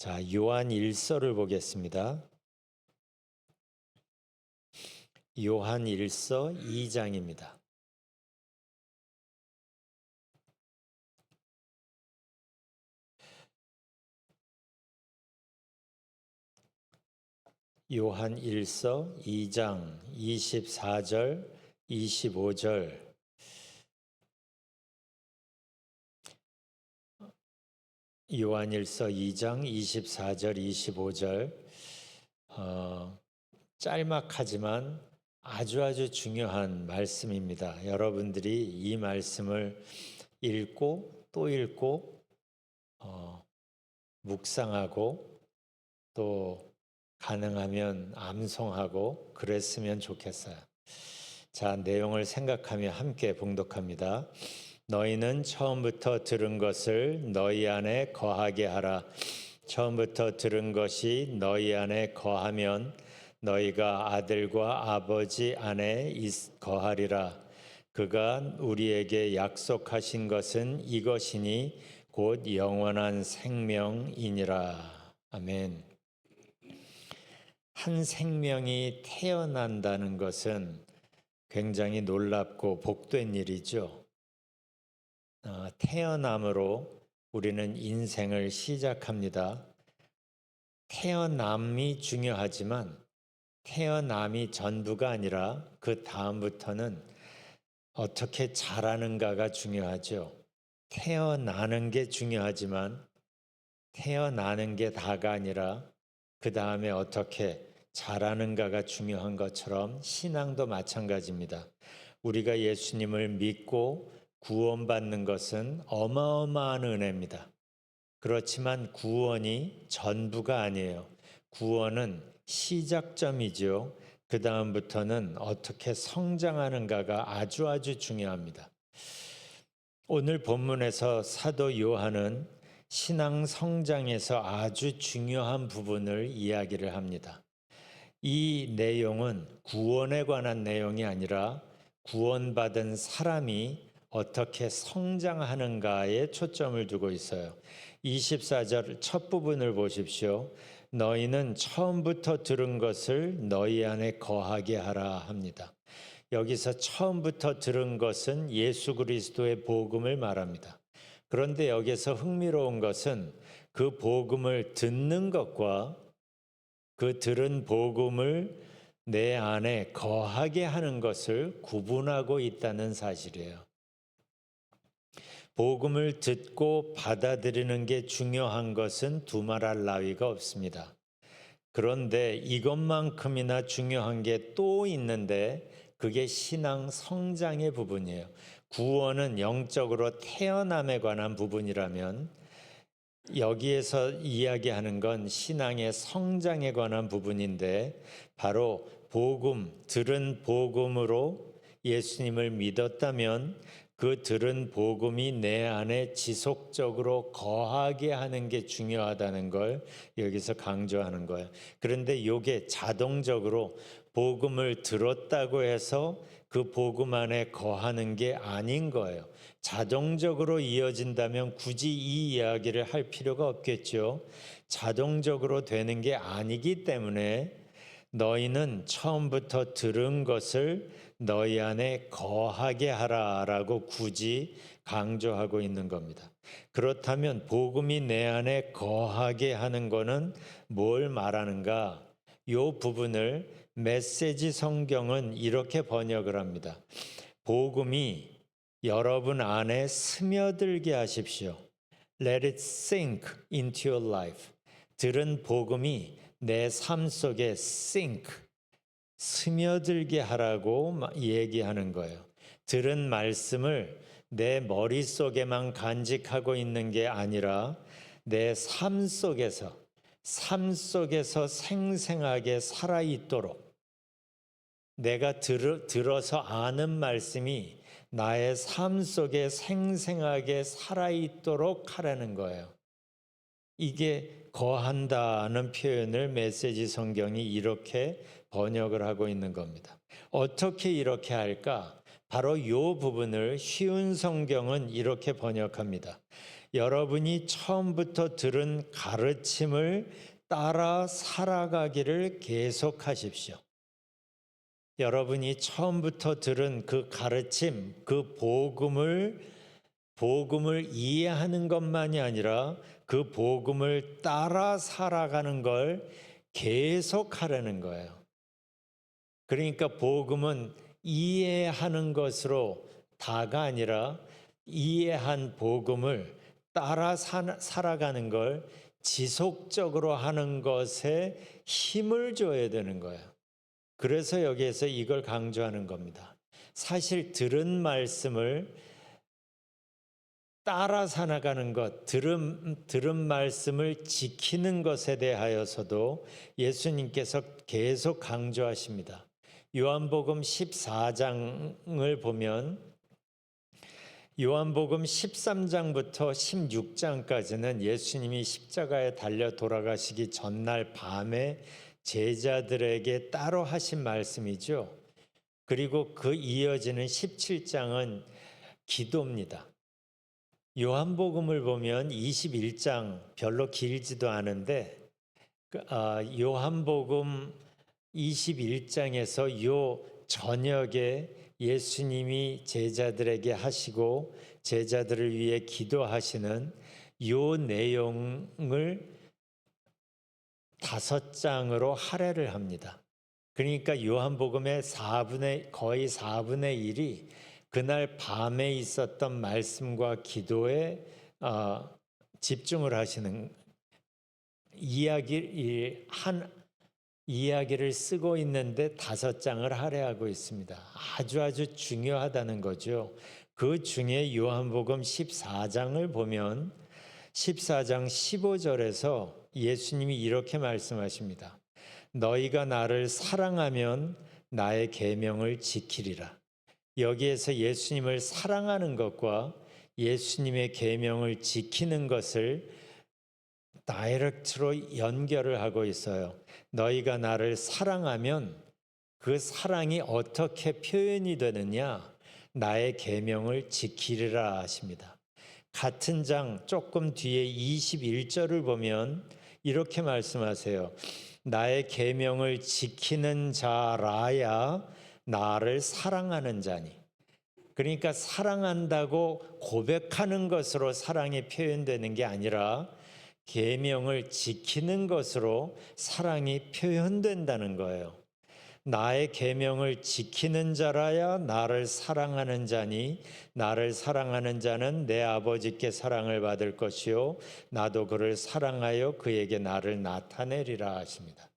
자, 요한 1서를 보겠습니다. 요한 1서 2장입니다. 요한 1서 2장 24절, 25절. 요한 1서 2장 24절, 25절. 짤막하지만 아주 중요한 말씀입니다. 여러분들이 이 말씀을 읽고 또 읽고 묵상하고 또 가능하면 암송하고 그랬으면 좋겠어요. 자, 내용을 생각하며 함께 봉독합니다. 너희는 처음부터 들은 것을 너희 안에 거하게 하라. 처음부터 들은 것이 너희 안에 거하면 너희가 아들과 아버지 안에 거하리라. 그가 우리에게 약속하신 것은 이것이니 곧 영원한 생명이니라. 아멘. 한 생명이 태어난다는 것은 굉장히 놀랍고 복된 일이죠. 태어남으로 우리는 인생을 시작합니다. 태어남이 중요하지만 태어남이 전부가 아니라 그 다음부터는 어떻게 자라는가가 중요하죠. 태어나는 게 중요하지만 태어나는 게 다가 아니라 그 다음에 어떻게 자라는가가 중요한 것처럼 신앙도 마찬가지입니다. 우리가 예수님을 믿고 구원받는 것은 어마어마한 은혜입니다. 그렇지만 구원이 전부가 아니에요. 구원은 시작점이죠. 그 다음부터는 어떻게 성장하는가가 아주 중요합니다. 오늘 본문에서 사도 요한은 신앙 성장에서 아주 중요한 부분을 이야기를 합니다. 이 내용은 구원에 관한 내용이 아니라 구원받은 사람이 어떻게 성장하는가에 초점을 두고 있어요. 24절 첫 부분을 보십시오. 너희는 처음부터 들은 것을 너희 안에 거하게 하라 합니다. 여기서 처음부터 들은 것은 예수 그리스도의 복음을 말합니다. 그런데 여기서 흥미로운 것은 그 복음을 듣는 것과 그 들은 복음을 내 안에 거하게 하는 것을 구분하고 있다는 사실이에요. 복음을 듣고 받아들이는 게 중요한 것은 두말할 나위가 없습니다. 그런데 이것만큼이나 중요한 게 또 있는데 그게 신앙 성장의 부분이에요. 구원은 영적으로 태어남에 관한 부분이라면 여기에서 이야기하는 건 신앙의 성장에 관한 부분인데 바로 복음, 들은 복음으로 예수님을 믿었다면 그 들은 복음이 내 안에 지속적으로 거하게 하는 게 중요하다는 걸 여기서 강조하는 거예요. 그런데 이게 자동적으로 복음을 들었다고 해서 그 복음 안에 거하는 게 아닌 거예요. 자동적으로 이어진다면 굳이 이 이야기를 할 필요가 없겠죠. 자동적으로 되는 게 아니기 때문에 너희는 처음부터 들은 것을 너희 안에 거하게 하라라고 굳이 강조하고 있는 겁니다. 그렇다면 복음이 내 안에 거하게 하는 거는 뭘 말하는가? 이 부분을 메시지 성경은 이렇게 번역을 합니다. 복음이 여러분 안에 스며들게 하십시오. Let it sink into your life. 들은 복음이 내 삶 속에 sink, 스며들게 하라고 얘기하는 거예요. 들은 말씀을 내 머릿속에만 간직하고 있는 게 아니라 내 삶 속에서 생생하게 살아있도록 내가 들어서 아는 말씀이 나의 삶 속에 생생하게 살아있도록 하라는 거예요. 이게 거한다는 표현을 메시지 성경이 이렇게 번역을 하고 있는 겁니다. 어떻게 이렇게 할까? 바로 이 부분을 쉬운 성경은 이렇게 번역합니다. 여러분이 처음부터 들은 가르침을 따라 살아가기를 계속하십시오. 여러분이 처음부터 들은 그 가르침, 그 복음을 이해하는 것만이 아니라 그 복음을 따라 살아가는 걸 계속하라는 거예요. 그러니까 복음은 이해하는 것으로 다가 아니라 이해한 복음을 따라 살아가는 걸 지속적으로 하는 것에 힘을 줘야 되는 거예요. 그래서 여기에서 이걸 강조하는 겁니다. 사실 들은 말씀을 따라 살아가는 것, 들은 말씀을 지키는 것에 대하여서도 예수님께서 계속 강조하십니다. 요한복음 14장을 보면 요한복음 13장부터 16장까지는 예수님이 십자가에 달려 돌아가시기 전날 밤에 제자들에게 따로 하신 말씀이죠. 그리고 그 이어지는 17장은 기도입니다. 요한복음을 보면 21장 별로 길지도 않은데 요한복음 21장에서 요 저녁에 예수님이 제자들에게 하시고 제자들을 위해 기도하시는 요 내용을 5장으로 할애를 합니다. 그러니까 요한복음의 거의 4분의 1이 그날 밤에 있었던 말씀과 기도에 집중을 하시는 이야기를 쓰고 있는데 5장을 할애하고 있습니다. 아주 중요하다는 거죠. 그 중에 요한복음 14장을 보면 14장 15절에서 예수님이 이렇게 말씀하십니다. 너희가 나를 사랑하면 나의 계명을 지키리라. 여기에서 예수님을 사랑하는 것과 예수님의 계명을 지키는 것을 다이렉트로 연결을 하고 있어요. 너희가 나를 사랑하면 그 사랑이 어떻게 표현이 되느냐? 나의 계명을 지키리라 하십니다. 같은 장 조금 뒤에 21절을 보면 이렇게 말씀하세요. 나의 계명을 지키는 자라야 나를 사랑하는 자니. 그러니까 사랑한다고 고백하는 것으로 사랑이 표현되는 게 아니라 계명을 지키는 것으로 사랑이 표현된다는 거예요. 나의 계명을 지키는 자라야 나를 사랑하는 자니 나를 사랑하는 자는 내 아버지께 사랑을 받을 것이요 나도 그를 사랑하여 그에게 나를 나타내리라 하십니다.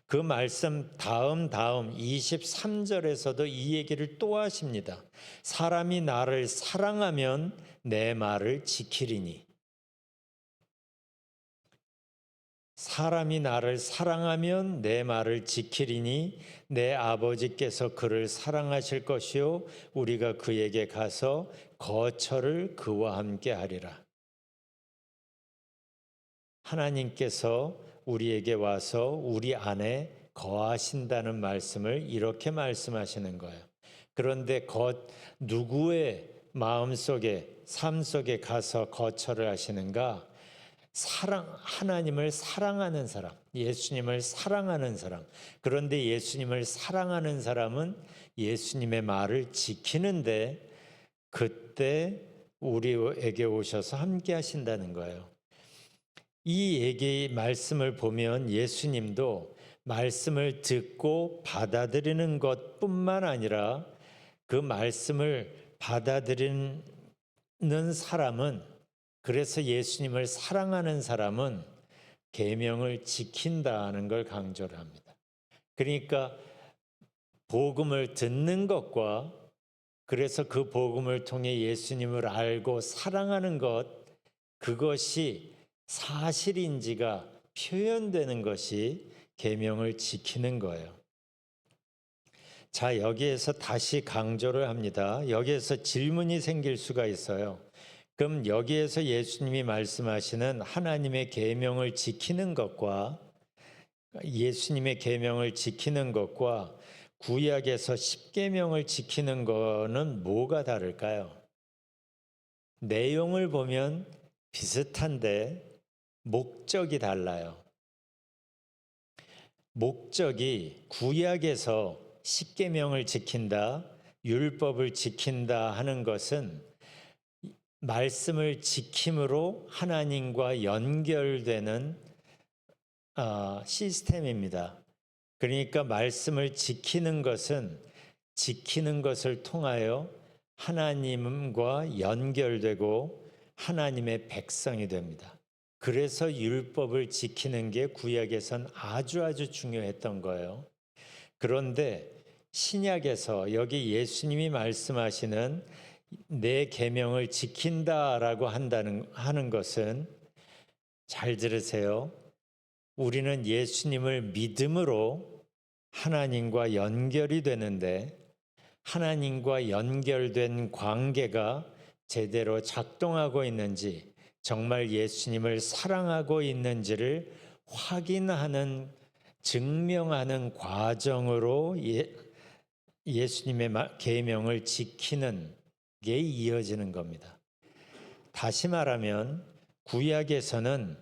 그 말씀 다음 23절에서도 이 얘기를 또 하십니다. 사람이 나를 사랑하면 내 말을 지키리니. 사람이 나를 사랑하면 내 말을 지키리니 내 아버지께서 그를 사랑하실 것이요 우리가 그에게 가서 거처를 그와 함께 하리라. 하나님께서 우리에게 와서 우리 안에 거하신다는 말씀을 이렇게 말씀하시는 거예요. 그런데 누구의 마음속에 삶 속에 가서 거처를 하시는가? 하나님을 사랑하는 사람, 예수님을 사랑하는 사람. 그런데 예수님을 사랑하는 사람은 예수님의 말을 지키는데 그때 우리에게 오셔서 함께 하신다는 거예요. 이 말씀을 보면 예수님도 말씀을 듣고 받아들이는 것뿐만 아니라 그 말씀을 받아들이는 사람은 그래서 예수님을 사랑하는 사람은 계명을 지킨다는 걸 강조를 합니다. 그러니까 복음을 듣는 것과 그래서 그 복음을 통해 예수님을 알고 사랑하는 것 그것이 사실인지가 표현되는 것이 계명을 지키는 거예요. 자, 여기에서 다시 강조를 합니다. 여기에서 질문이 생길 수가 있어요. 그럼 여기에서 예수님이 말씀하시는 하나님의 계명을 지키는 것과 예수님의 계명을 지키는 것과 구약에서 10계명을 지키는 거는 뭐가 다를까요? 내용을 보면 비슷한데 목적이 달라요. 목적이 구약에서 십계명을 지킨다, 율법을 지킨다 하는 것은 말씀을 지킴으로 하나님과 연결되는 시스템입니다. 그러니까 말씀을 지키는 것은 지키는 것을 통하여 하나님과 연결되고 하나님의 백성이 됩니다. 그래서 율법을 지키는 게 구약에선 아주 중요했던 거예요. 그런데 신약에서 여기 예수님이 말씀하시는 내 계명을 지킨다라고 하는 것은, 잘 들으세요. 우리는 예수님을 믿음으로 하나님과 연결이 되는데, 하나님과 연결된 관계가 제대로 작동하고 있는지, 정말 예수님을 사랑하고 있는지를 확인하는, 증명하는 과정으로 예수님의 계명을 지키는 게 이어지는 겁니다. 다시 말하면 구약에서는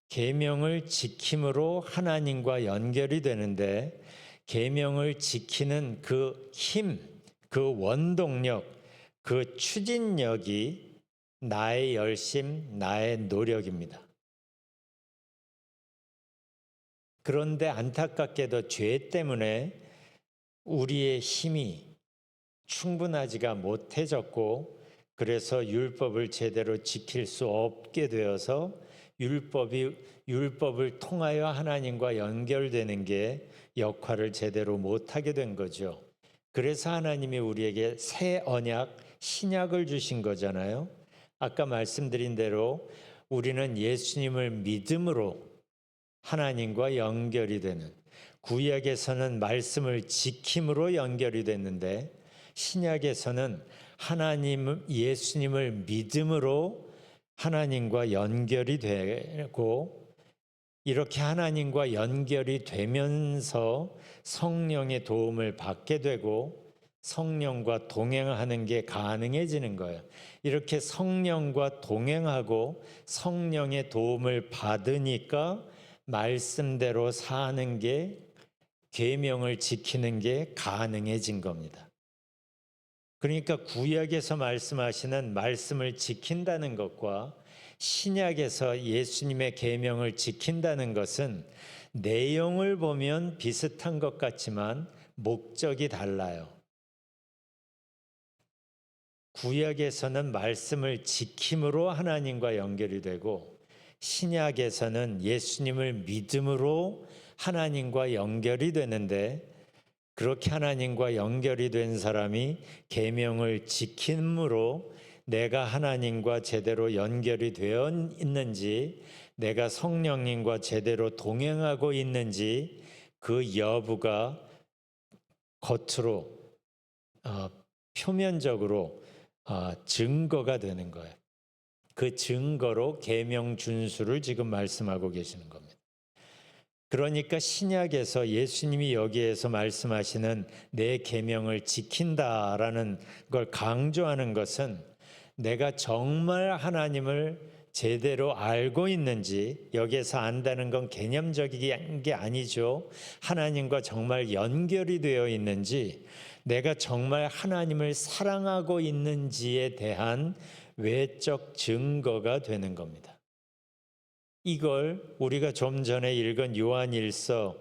계명을 지킴으로 하나님과 연결이 되는데, 계명을 지키는 그 힘, 그 원동력, 그 추진력이 나의 열심, 나의 노력입니다. 그런데 안타깝게도 죄 때문에 우리의 힘이 충분하지가 못해졌고, 그래서 율법을 제대로 지킬 수 없게 되어서 율법을 통하여 하나님과 연결되는 게 역할을 제대로 못하게 된 거죠. 그래서 하나님이 우리에게 새 언약, 신약을 주신 거잖아요. 아까 말씀드린 대로 우리는 예수님을 믿음으로 하나님과 연결이 되는, 구약에서는 말씀을 지킴으로 연결이 됐는데 신약에서는 예수님을 믿음으로 하나님과 연결이 되고, 이렇게 하나님과 연결이 되면서 성령의 도움을 받게 되고 성령과 동행하는 게 가능해지는 거예요. 이렇게 성령과 동행하고 성령의 도움을 받으니까 말씀대로 사는 게, 계명을 지키는 게 가능해진 겁니다. 그러니까 구약에서 말씀하시는 말씀을 지킨다는 것과 신약에서 예수님의 계명을 지킨다는 것은 내용을 보면 비슷한 것 같지만 목적이 달라요. 구약에서는 말씀을 지킴으로 하나님과 연결이 되고, 신약에서는 예수님을 믿음으로 하나님과 연결이 되는데, 그렇게 하나님과 연결이 된 사람이 계명을 지킴으로 내가 하나님과 제대로 연결이 되어 있는지, 내가 성령님과 제대로 동행하고 있는지, 그 여부가 겉으로 표면적으로 증거가 되는 거예요. 그 증거로 계명 준수를 지금 말씀하고 계시는 겁니다. 그러니까 신약에서 예수님이 여기에서 말씀하시는 내 계명을 지킨다라는 걸 강조하는 것은, 내가 정말 하나님을 제대로 알고 있는지, 여기에서 안다는 건 개념적인 게 아니죠. 하나님과 정말 연결이 되어 있는지, 내가 정말 하나님을 사랑하고 있는지에 대한 외적 증거가 되는 겁니다. 이걸 우리가 좀 전에 읽은 요한일서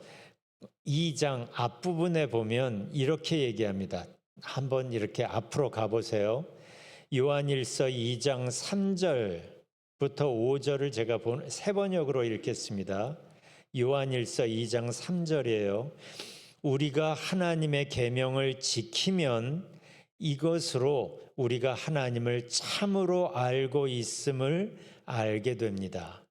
2장 앞부분에 보면 이렇게 얘기합니다. 한번 이렇게 앞으로 가보세요. 요한일서 2장 3절부터 5절을 제가 새 번역으로 읽겠습니다. 요한일서 2장 3절이에요. 우리가 하나님의 계명을 지키면 이것으로 우리가 하나님을 참으로 알고 있음을 알게 됩니다.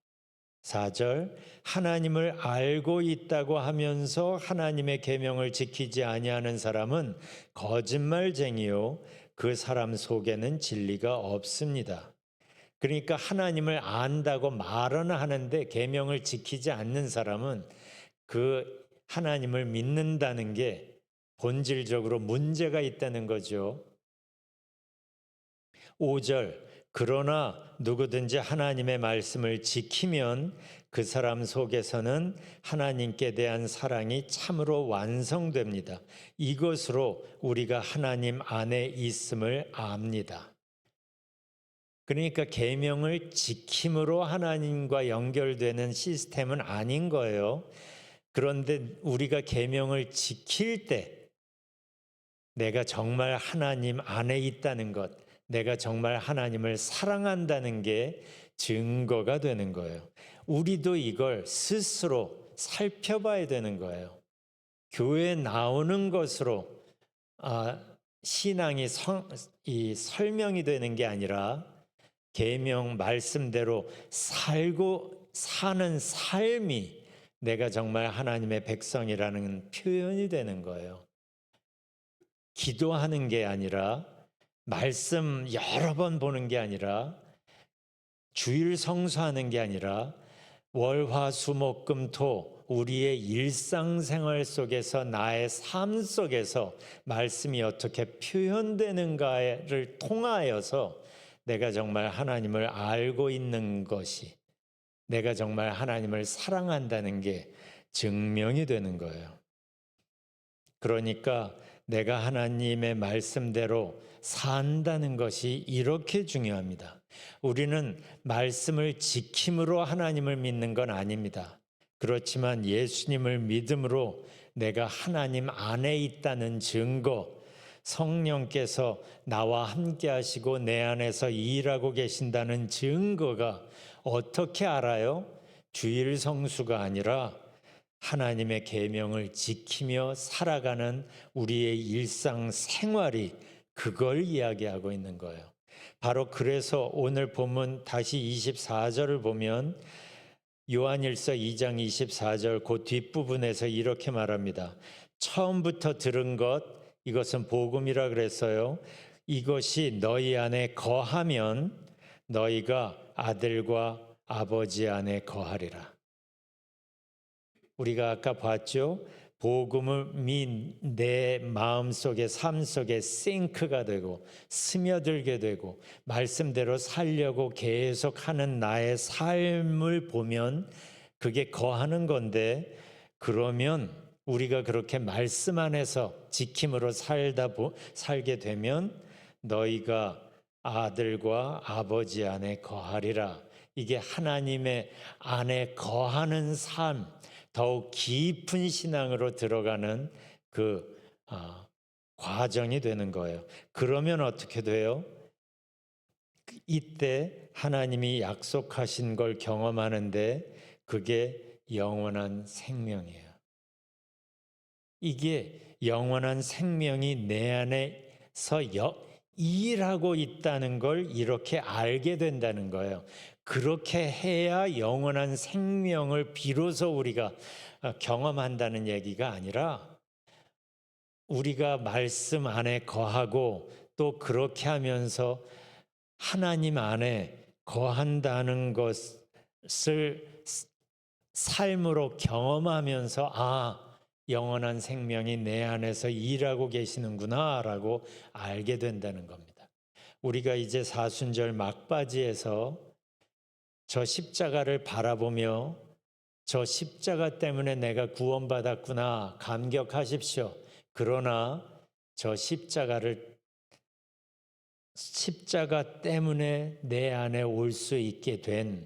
4절, 하나님을 알고 있다고 하면서 하나님의 계명을 지키지 아니하는 사람은 거짓말쟁이요, 그 사람 속에는 진리가 없습니다. 그러니까 하나님을 안다고 말은 하는데 계명을 지키지 않는 사람은 그 하나님을 믿는다는 게 본질적으로 문제가 있다는 거죠. 5절, 그러나 누구든지 하나님의 말씀을 지키면 그 사람 속에서는 하나님께 대한 사랑이 참으로 완성됩니다. 이것으로 우리가 하나님 안에 있음을 압니다. 그러니까 계명을 지킴으로 하나님과 연결되는 시스템은 아닌 거예요. 그런데 우리가 계명을 지킬 때 내가 정말 하나님 안에 있다는 것, 내가 정말 하나님을 사랑한다는 게 증거가 되는 거예요. 우리도 이걸 스스로 살펴봐야 되는 거예요. 교회에 나오는 것으로 신앙이 설명이 되는 게 아니라 계명 말씀대로 살고 사는 삶이 내가 정말 하나님의 백성이라는 표현이 되는 거예요. 기도하는 게 아니라 말씀 여러 번 보는 게 아니라 주일 성수하는 게 아니라 월화수목금토 우리의 일상생활 속에서 나의 삶 속에서 말씀이 어떻게 표현되는가를 통하여서 내가 정말 하나님을 알고 있는 것이 내가 정말 하나님을 사랑한다는 게 증명이 되는 거예요. 그러니까 내가 하나님의 말씀대로 산다는 것이 이렇게 중요합니다. 우리는 말씀을 지킴으로 하나님을 믿는 건 아닙니다. 그렇지만 예수님을 믿음으로 내가 하나님 안에 있다는 증거, 성령께서 나와 함께 하시고 내 안에서 일하고 계신다는 증거가 어떻게 알아요? 주일 성수가 아니라 하나님의 계명을 지키며 살아가는 우리의 일상 생활이 그걸 이야기하고 있는 거예요. 바로 그래서 오늘 본문 다시 24절을 보면 요한일서 2장 24절 그 뒷부분에서 이렇게 말합니다. 처음부터 들은 것 이것은 복음이라 그랬어요. 이것이 너희 안에 거하면 너희가 아들과 아버지 안에 거하리라. 우리가 아까 봤죠. 복음이 내 마음속에 삶 속에 싱크가 되고 스며들게 되고 말씀대로 살려고 계속하는 나의 삶을 보면 그게 거하는 건데 그러면 우리가 그렇게 말씀 안에서 지킴으로 살게 되면 너희가 아들과 아버지 안에 거하리라. 이게 하나님의 안에 거하는 삶, 더욱 깊은 신앙으로 들어가는 그 과정이 되는 거예요. 그러면 어떻게 돼요? 이때 하나님이 약속하신 걸 경험하는데 그게 영원한 생명이에요. 이게 영원한 생명이 내 안에서 일하고 있다는 걸 이렇게 알게 된다는 거예요. 그렇게 해야 영원한 생명을 비로소 우리가 경험한다는 얘기가 아니라 우리가 말씀 안에 거하고 또 그렇게 하면서 하나님 안에 거한다는 것을 삶으로 경험하면서 영원한 생명이 내 안에서 일하고 계시는구나라고 알게 된다는 겁니다. 우리가 이제 사순절 막바지에서 저 십자가를 바라보며 저 십자가 때문에 내가 구원받았구나 감격하십시오. 그러나 저 십자가 때문에 내 안에 올 수 있게 된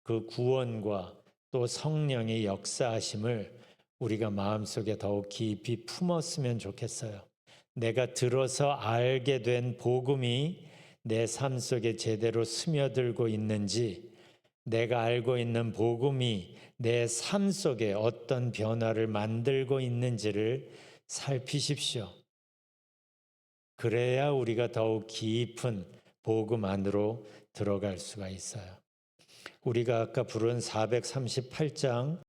그 구원과 또 성령의 역사하심을 우리가 마음속에 더욱 깊이 품었으면 좋겠어요. 내가 들어서 알게 된 복음이 내 삶 속에 제대로 스며들고 있는지, 내가 알고 있는 복음이 내 삶 속에 어떤 변화를 만들고 있는지를 살피십시오. 그래야 우리가 더욱 깊은 복음 안으로 들어갈 수가 있어요. 우리가 아까 부른 438장